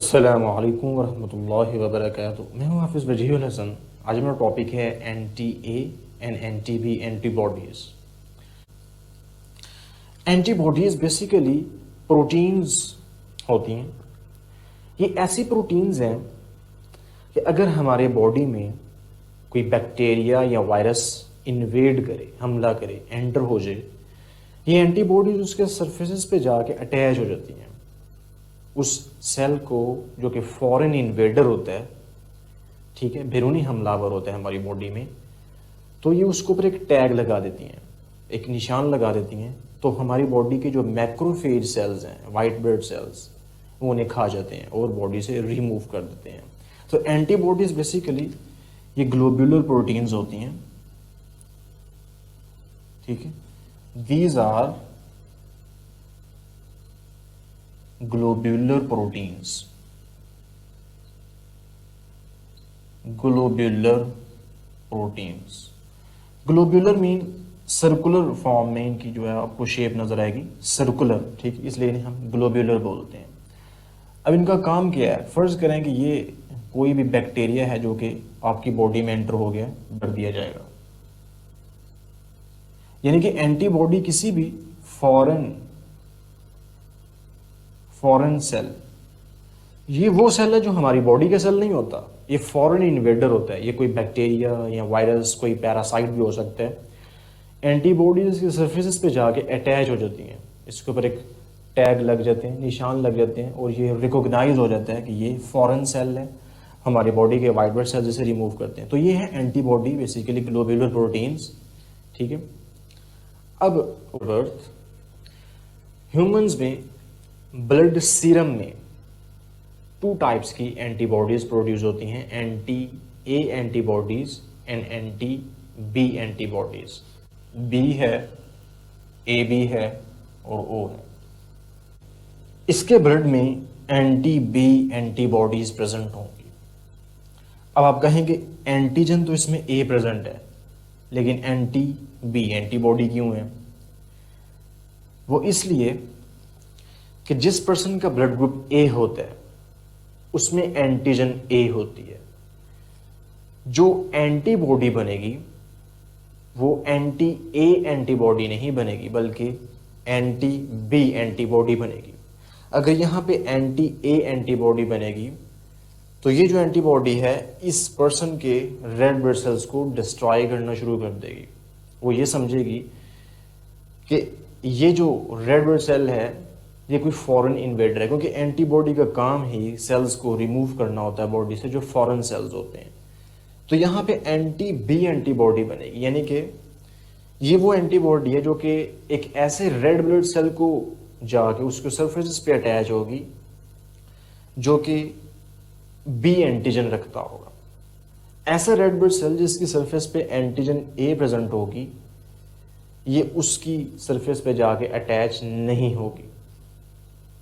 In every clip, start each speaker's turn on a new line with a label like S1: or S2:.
S1: अस्सलामु अलैकुम वरहमतुल्लाहि वबरकातुहू। मैं हूँ हाफिज़ वजीहुल हसन। आज मेरा टॉपिक है anti A and anti B antibodies. Antibodies basically proteins होती हैं। ये ऐसी प्रोटीन्स हैं कि अगर हमारे बॉडी में कोई बैक्टीरिया या वायरस इन्वेड करे, हमला करे, एंटर हो जाए, ये एंटीबॉडीज़ उसके सरफेसेस पे जाके अटैच हो जाती हैं उस सेल को जो कि फॉरेन इन्वेडर होता है, ठीक है, बैरूनी हमलावर होता है हमारी बॉडी में। तो ये उसके ऊपर एक टैग लगा देती हैं, एक निशान लगा देती हैं। तो हमारी बॉडी के जो मैक्रोफेज सेल्स हैं, वाइट ब्लड सेल्स, वो उन्हें खा जाते हैं और बॉडी से रिमूव कर देते हैं। तो एंटीबॉडीज बेसिकली ये ग्लोब्यूलर प्रोटीन्स होती हैं, ठीक है। These are globular proteins. Globular proteins, globular mean circular form में इनकी जो है आपको शेप नजर आएगी, सर्कुलर, ठीक, इसलिए इन्हें हम ग्लोब्यूलर बोलते हैं। अब इनका काम क्या है? फर्ज करें कि ये कोई भी बैक्टीरिया है जो कि आपकी बॉडी में एंटर हो गया, भर दिया जाएगा। यानी कि एंटीबॉडी किसी भी फॉरेन सेल, ये वो सेल है जो हमारी बॉडी का सेल नहीं होता, ये फॉरेन इन्वेडर होता है। ये कोई बैक्टीरिया या वायरस, कोई पैरासाइट भी हो सकता है। एंटीबॉडीज के सरफेसेस पे जाके अटैच हो जाती हैं, इसके ऊपर एक टैग लग जाते हैं, निशान लग जाते हैं, और ये रिकॉग्नाइज हो जाता है कि ये फॉरेन सेल है, हमारी बॉडी के वाइट ब्लड सेल जैसे रिमूव करते हैं। तो ये है एंटीबॉडी, बेसिकली ग्लोब्यूलर प्रोटीन्स, ठीक है। अब बर्थ ह्यूमंस में ब्लड सीरम में 2 टाइप्स की एंटीबॉडीज प्रोड्यूस होती हैं, anti A antibodies and anti B antibodies. B है, ए बी है और ओ है। इसके ब्लड में एंटी बी एंटीबॉडीज प्रेजेंट होंगी। अब आप कहेंगे एंटीजन तो इसमें ए प्रेजेंट है, लेकिन एंटी बी एंटीबॉडी क्यों है? वो इसलिए कि जिस पर्सन का ब्लड ग्रुप ए होता है उसमें एंटीजन ए होती है। जो एंटीबॉडी बनेगी वो एंटी ए एंटीबॉडी नहीं बनेगी, बल्कि एंटी बी एंटीबॉडी बनेगी। अगर यहां पे एंटी ए एंटीबॉडी बनेगी तो ये जो एंटीबॉडी है इस पर्सन के रेड ब्लड सेल्स को डिस्ट्रॉय करना शुरू कर देगी। वो ये समझेगी कि ये जो रेड ब्लड सेल है ये कोई फॉरेन इन्वेडर है, क्योंकि एंटीबॉडी का काम ही सेल्स को रिमूव करना होता है बॉडी से, जो फॉरेन सेल्स होते हैं। तो यहाँ पे एंटी बी एंटीबॉडी बनेगी, यानी कि ये वो एंटीबॉडी है जो कि एक ऐसे रेड ब्लड सेल को जाके उसके सरफेस पे अटैच होगी जो कि बी एंटीजन रखता होगा। ऐसा रेड ब्लड सेल जिसकी सरफेस पे एंटीजन ए प्रेजेंट होगी, ये उसकी सरफेस पे जाके अटैच नहीं होगी।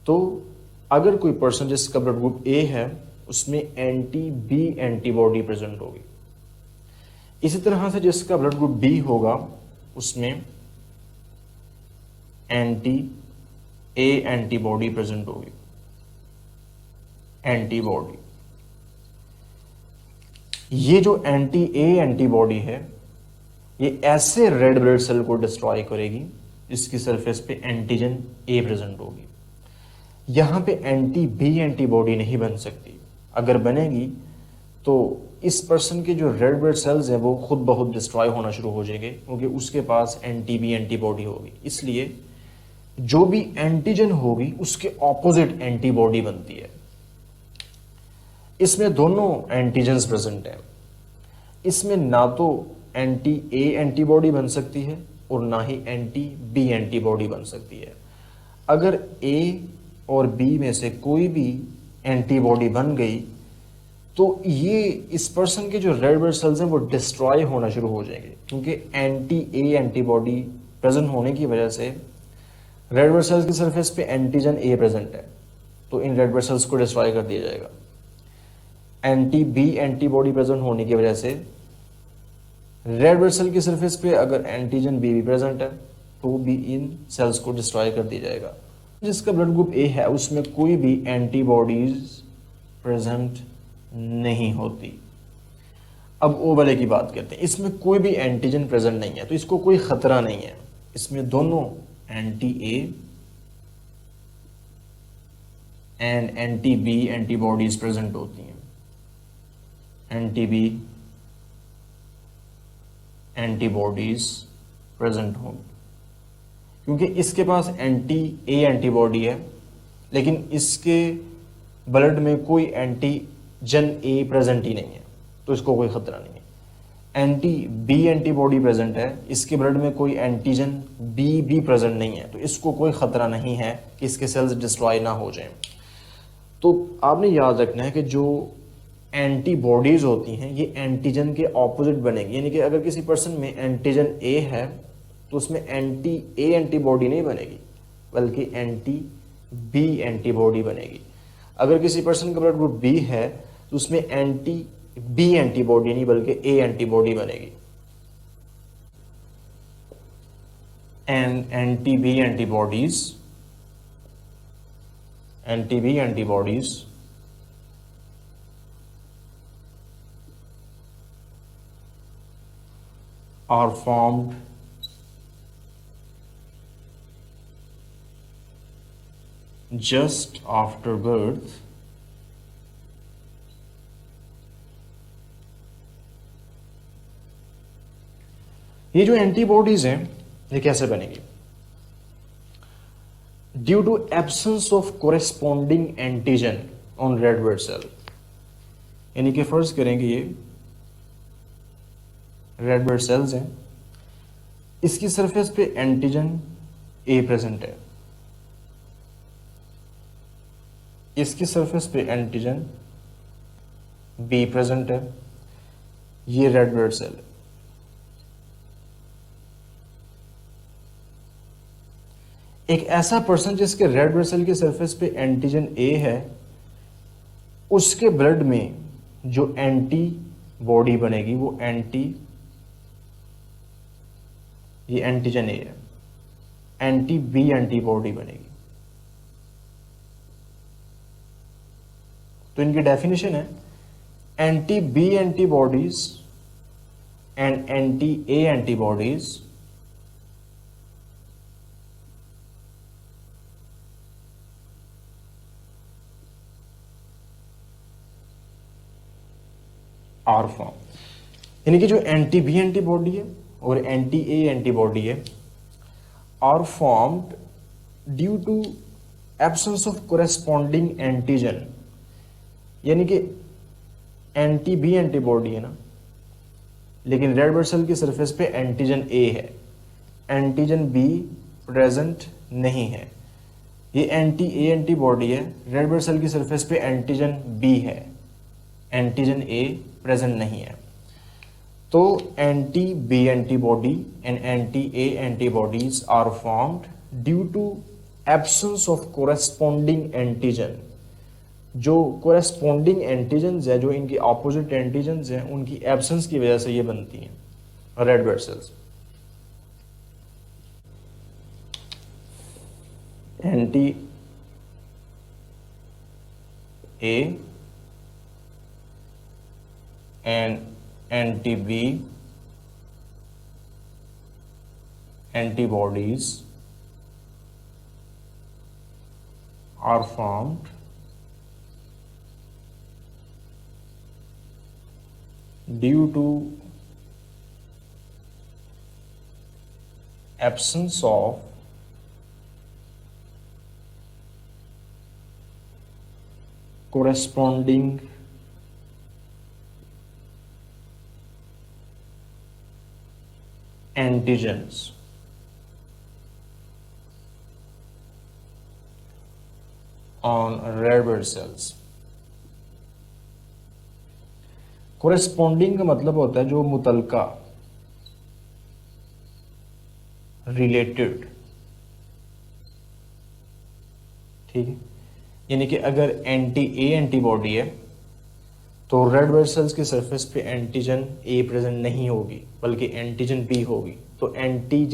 S1: तो अगर कोई पर्सन जिसका ब्लड ग्रुप ए है उसमें एंटी बी एंटीबॉडी प्रेजेंट होगी। इसी तरह से जिसका ब्लड ग्रुप बी होगा उसमें एंटी ए एंटीबॉडी प्रेजेंट होगी। एंटीबॉडी, ये जो एंटी ए एंटीबॉडी है ये ऐसे रेड ब्लड सेल को डिस्ट्रॉय करेगी जिसकी सरफेस पे एंटीजन ए प्रेजेंट होगी। यहां पे एंटी बी एंटीबॉडी नहीं बन सकती। अगर बनेगी तो इस पर्सन के जो रेड ब्लड सेल्स हैं वो खुद ब खुद डिस्ट्रॉय होना शुरू हो जाएंगे, क्योंकि उसके पास एंटी बी एंटीबॉडी होगी। इसलिए जो भी एंटीजन होगी उसके ऑपोजिट एंटीबॉडी बनती है। इसमें दोनों एंटीजन्स प्रेजेंट हैं। इसमें ना तो एंटी ए एंटीबॉडी बन सकती है और ना ही एंटी बी एंटीबॉडी बन सकती है। अगर ए और बी में से कोई भी एंटीबॉडी बन गई तो ये इस पर्सन के जो रेड ब्लड सेल्स हैं वो डिस्ट्रॉय होना शुरू हो जाएंगे, क्योंकि एंटी ए एंटीबॉडी प्रेजेंट होने की वजह से रेड ब्लड सेल्स की सरफेस पे एंटीजन ए प्रेजेंट है, तो इन रेड ब्लड सेल्स को डिस्ट्रॉय कर दिया जाएगा। एंटी बी एंटीबॉडी प्रेजेंट होने की वजह से रेड ब्लड सेल की सरफेस पे अगर एंटीजन बी भी प्रेजेंट है तो भी इन सेल्स को डिस्ट्रॉय कर दिया जाएगा। जिसका ब्लड ग्रुप ए है उसमें कोई भी एंटीबॉडीज प्रेजेंट नहीं होती। अब ओ वाले की बात करते हैं, इसमें कोई भी एंटीजन प्रेजेंट नहीं है तो इसको कोई खतरा नहीं है। इसमें दोनों anti A and anti B antibodies present होती हैं। एंटी बी एंटीबॉडीज प्रेजेंट होंगी क्योंकि इसके पास एंटी ए एंटीबॉडी है, लेकिन इसके ब्लड में कोई एंटीजन ए प्रेजेंट ही नहीं है तो इसको कोई खतरा नहीं है। एंटी बी एंटीबॉडी प्रेजेंट है, इसके ब्लड में कोई एंटीजन बी भी प्रेजेंट नहीं है तो इसको कोई खतरा नहीं है कि इसके सेल्स डिस्ट्रॉय ना हो जाएं। तो आपने याद रखना है कि जो एंटीबॉडीज होती हैं ये एंटीजन के ऑपोजिट बनेगी, यानी कि अगर किसी पर्सन में एंटीजन ए है तो उसमें एंटी ए एंटीबॉडी नहीं बनेगी बल्कि एंटी बी एंटीबॉडी बनेगी। अगर किसी पर्सन का ब्लड ग्रुप बी है तो उसमें एंटी बी एंटीबॉडी नहीं बल्कि ए एंटीबॉडी बनेगी। And anti B antibodies are formed just after birth ये जो एंटीबॉडीज हैं ये कैसे बनेगी? Due to absence of corresponding antigen on red blood cell, यानी कि फर्ज करेंगे ये रेड ब्लड सेल्स हैं, इसकी सरफेस पे एंटीजन ए प्रेजेंट है, इसकी सरफेस पे एंटीजन बी प्रेजेंट है, ये रेड ब्लड सेल है। एक ऐसा पर्सन जिसके रेड ब्लड सेल की सरफेस पे एंटीजन ए है, उसके ब्लड में जो एंटी बॉडी बनेगी वो ये एंटीजन ए है, एंटी बी एंटीबॉडी बनेगी। तो इनकी डेफिनेशन है anti B antibodies and anti A antibodies are form, यानी कि जो एंटी बी एंटीबॉडी है और एंटी ए एंटीबॉडी है are formed due to absence of corresponding antigen, यानी कि एंटी बी एंटीबॉडी है ना, लेकिन रेड ब्लड सेल की सरफेस पे एंटीजन ए है, एंटीजन बी प्रेजेंट नहीं है। ये एंटी ए एंटीबॉडी है, रेड ब्लड सेल की सरफेस पे एंटीजन बी है, एंटीजन ए प्रेजेंट नहीं है। तो anti B antibody and anti A antibodies are formed due to absence of corresponding antigen. जो कोरेस्पॉन्डिंग एंटीजन्स है, जो इनकी ऑपोजिट एंटीजन्स हैं, उनकी एब्सेंस की वजह से ये बनती हैं red blood cells. Anti A and anti-B antibodies are formed due to absence of corresponding antigens on red blood cells। Corresponding का मतलब होता है जो मुतलका, रिलेटेड, ठीक है। यानी कि अगर एंटी ए एंटीबॉडी है तो रेड ब्लड सेल्स की सरफेस पे एंटीजन ए प्रेजेंट नहीं होगी बल्कि एंटीजन बी होगी। तो एंटीजन